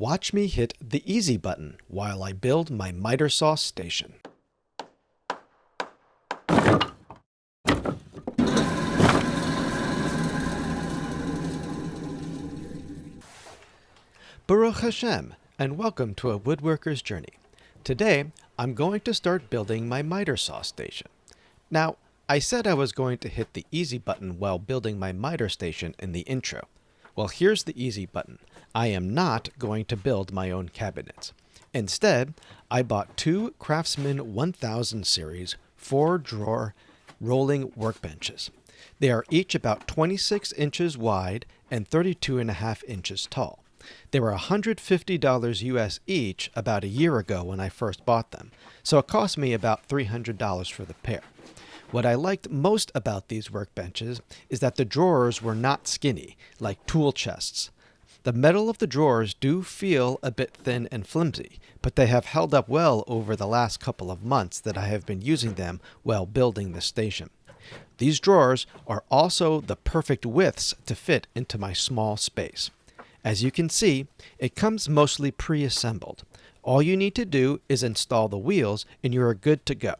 Watch me hit the easy button while I build my miter saw station. Baruch Hashem, and welcome to a woodworker's journey. Today, I'm going to start building my miter saw station. Now, I said I was going to hit the easy button while building my miter station in the intro. Well, here's the easy button. I am not going to build my own cabinets. Instead, I bought two Craftsman 1000 series 4-drawer rolling workbenches. They are each about 26 inches wide and 32.5 inches tall. They were $150 US each about a year ago when I first bought them, so it cost me about $300 for the pair. What I liked most about these workbenches is that the drawers were not skinny, like tool chests. The metal of the drawers do feel a bit thin and flimsy, but they have held up well over the last couple of months that I have been using them while building the station. These drawers are also the perfect widths to fit into my small space. As you can see, it comes mostly pre-assembled. All you need to do is install the wheels and you are good to go.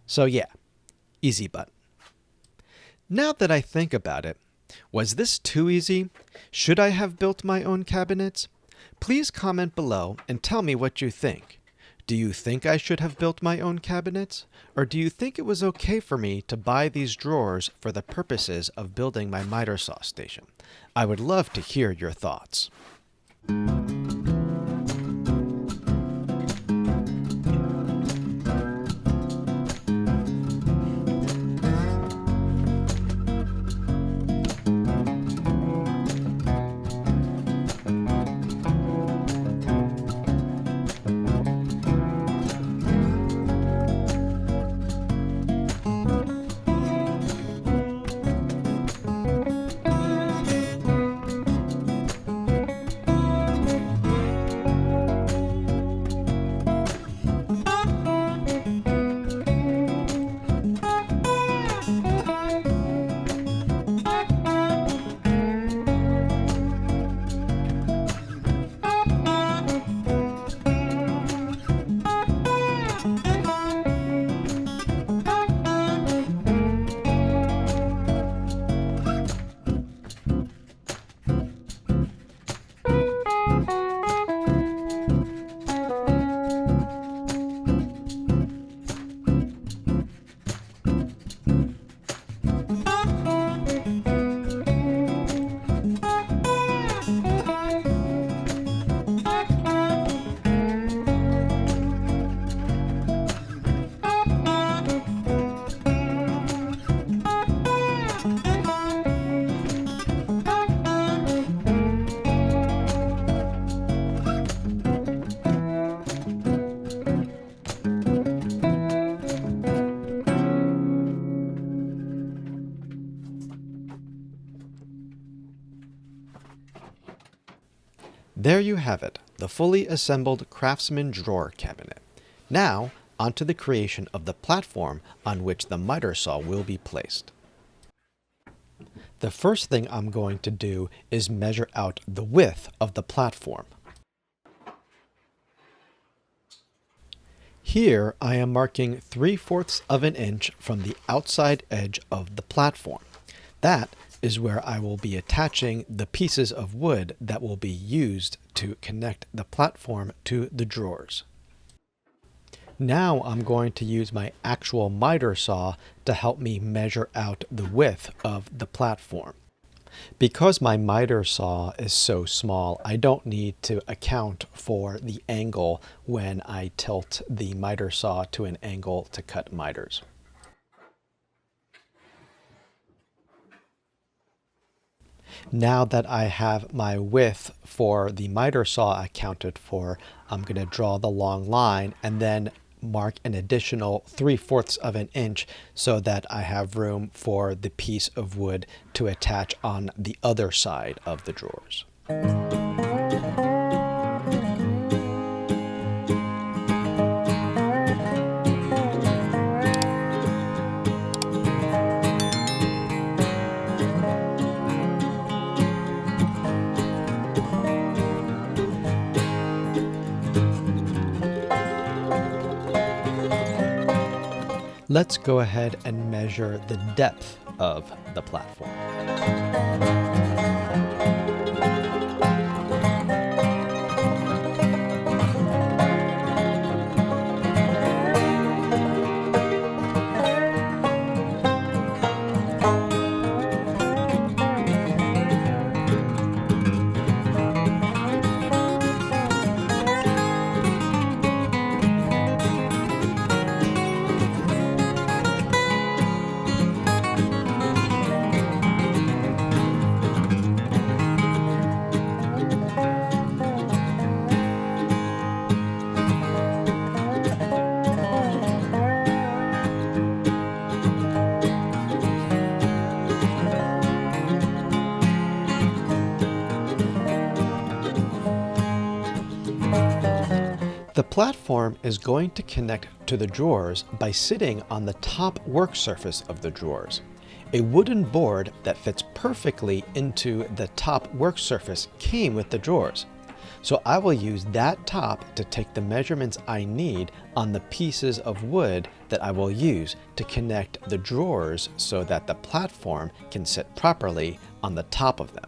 So yeah, easy button. Now that I think about it, was this too easy? Should I have built my own cabinets? Please comment below and tell me what you think. Do you think I should have built my own cabinets? Or do you think it was okay for me to buy these drawers for the purposes of building my miter saw station? I would love to hear your thoughts. There you have it, the fully assembled Craftsman drawer cabinet. Now, onto the creation of the platform on which the miter saw will be placed. The first thing I'm going to do is measure out the width of the platform. Here I am marking 3/4 of an inch from the outside edge of the platform. That is where I will be attaching the pieces of wood that will be used to connect the platform to the drawers. Now I'm going to use my actual miter saw to help me measure out the width of the platform. Because my miter saw is so small, I don't need to account for the angle when I tilt the miter saw to an angle to cut miters. Now that I have my width for the miter saw accounted for, I'm going to draw the long line and then mark an additional 3/4 of an inch so that I have room for the piece of wood to attach on the other side of the drawers. let's go ahead and measure the depth of the platform. The platform is going to connect to the drawers by sitting on the top work surface of the drawers. A wooden board that fits perfectly into the top work surface came with the drawers. So I will use that top to take the measurements I need on the pieces of wood that I will use to connect the drawers so that the platform can sit properly on the top of them.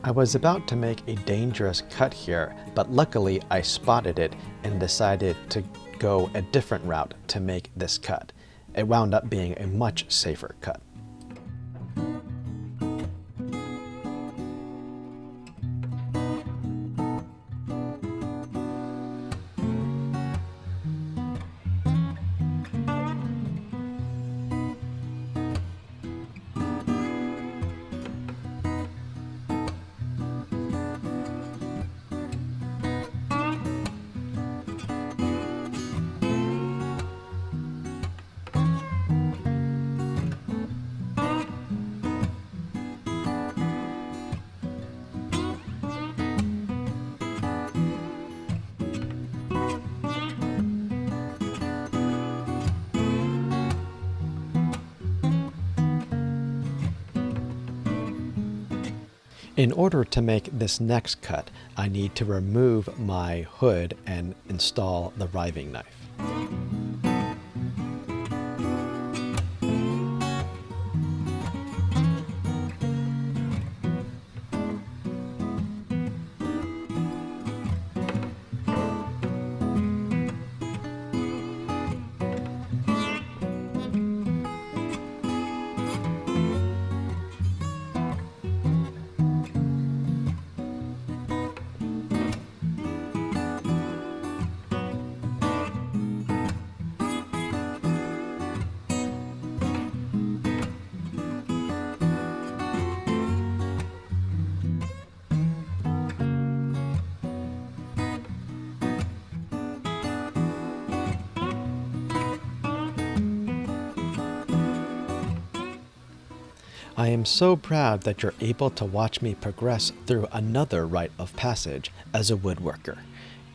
I was about to make a dangerous cut here, but luckily I spotted it and decided to go a different route to make this cut. It wound up being a much safer cut. In order to make this next cut, I need to remove my hood and install the riving knife. I am so proud that you're able to watch me progress through another rite of passage as a woodworker,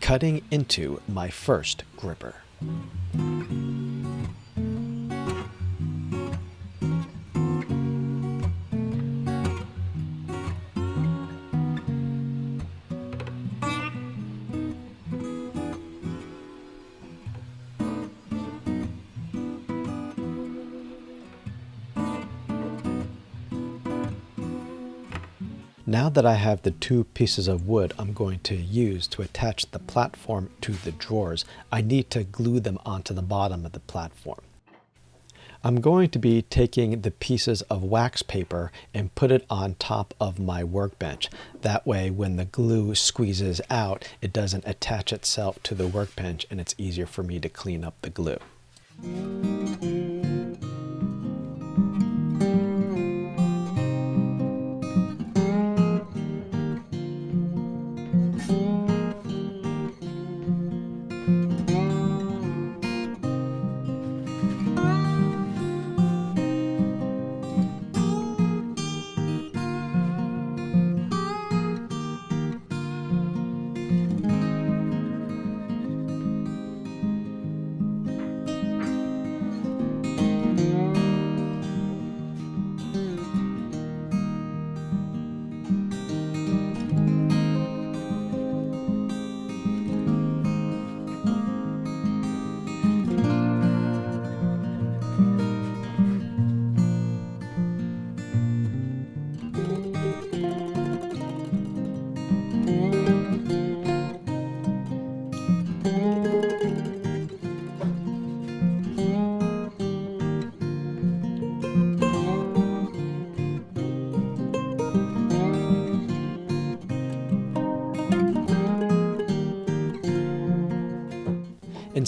cutting into my first gripper. Now that I have the two pieces of wood I'm going to use to attach the platform to the drawers, I need to glue them onto the bottom of the platform. I'm going to be taking the pieces of wax paper and put it on top of my workbench. That way, when the glue squeezes out, it doesn't attach itself to the workbench and it's easier for me to clean up the glue.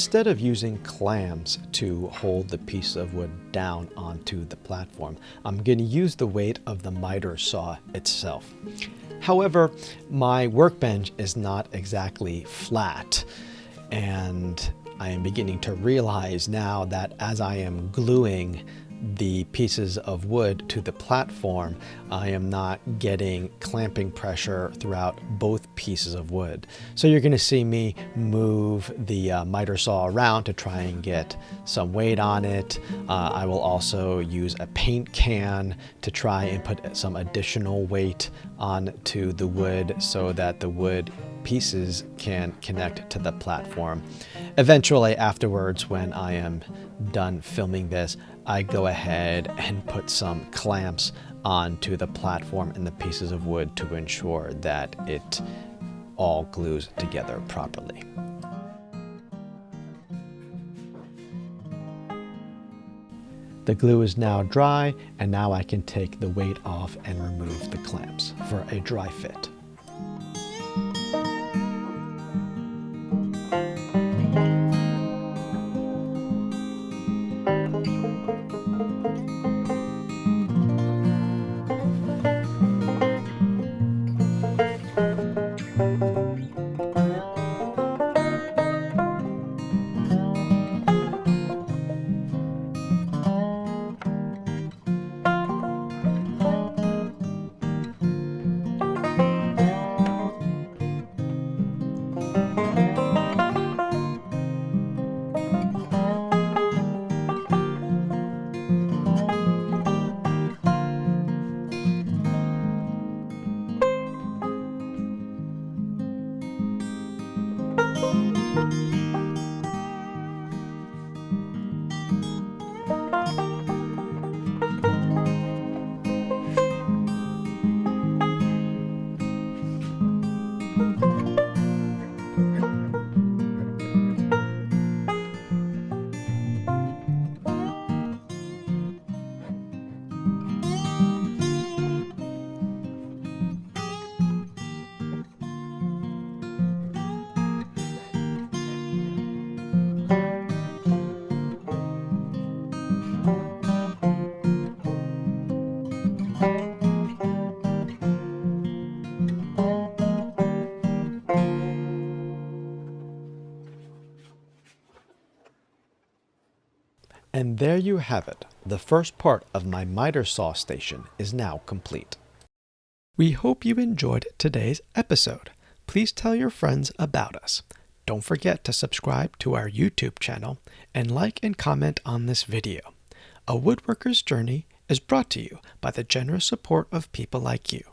instead of using clamps to hold the piece of wood down onto the platform, I'm going to use the weight of the miter saw itself. However, my workbench is not exactly flat, and I am beginning to realize now that as I am gluing the pieces of wood to the platform, I am not getting clamping pressure throughout both pieces of wood. So you're going to see me move the miter saw around to try and get some weight on it. I will also use a paint can to try and put some additional weight onto the wood so that the wood pieces can connect to the platform. Eventually, afterwards, when I am done filming this, I go ahead and put some clamps onto the platform and the pieces of wood to ensure that it all glues together properly. The glue is now dry, and now I can take the weight off and remove the clamps for a dry fit. And there you have it. The first part of my miter saw station is now complete. We hope you enjoyed today's episode. Please tell your friends about us. Don't forget to subscribe to our YouTube channel and like and comment on this video. A Woodworker's Journey is brought to you by the generous support of people like you.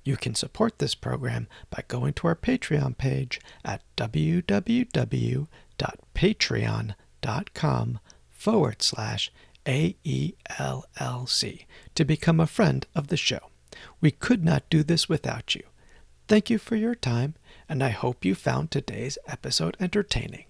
You can support this program by going to our Patreon page at www.patreon.com/AELLC to become a friend of the show. We could not do this without you. Thank you for your time, and I hope you found today's episode entertaining.